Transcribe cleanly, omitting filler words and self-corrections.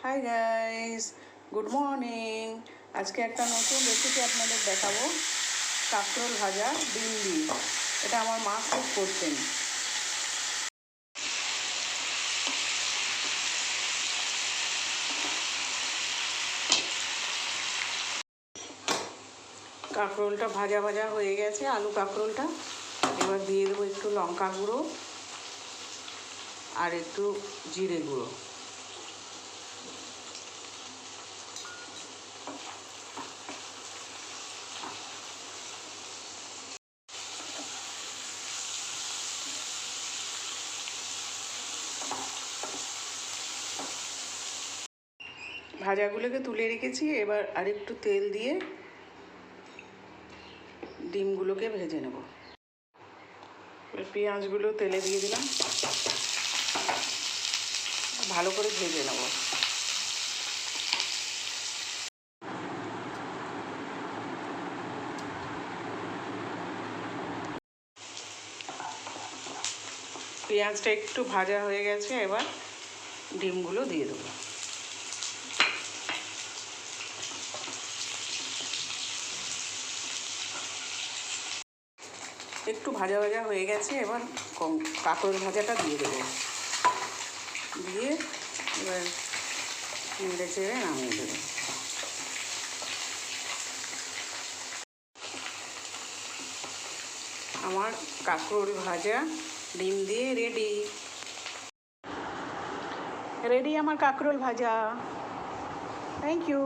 Hi guys, good morning. আজকে একটা নতুন রেসিপি আপনাদের দেখাবো, কাঁকরোল ভাজা ডিম দিয়ে। এটা আমার মা খুব করতেন। কাঁকরোলটা ভাজা ভাজা হয়ে গেছে, আলু কাঁকরোলটা। এবার দিয়ে দেবো একটু লঙ্কা গুঁড়ো আর একটু জিরে গুঁড়ো। ভাজাগুলোকে তুলে রেখেছি, এবার আরেকটু তেল দিয়ে ডিমগুলোকে ভেজে নেব। পেঁয়াজগুলো তেলে দিয়ে দিলাম, ভালো করে ভেজে নেব। পেঁয়াজটা একটু ভাজা হয়ে গেছে, এবার ডিমগুলো দিয়ে দেবো। একটু ভাজা ভাজা হয়ে গেছে, এবার কাঁকরোল ভাজাটা দিয়ে দেবো। দিয়ে এবার নেড়ে চেড়ে নামিয়ে দেবো। আমার কাঁকরোল ভাজা ডিম দিয়ে রেডি। আমার কাঁকরোল ভাজা। Thank you.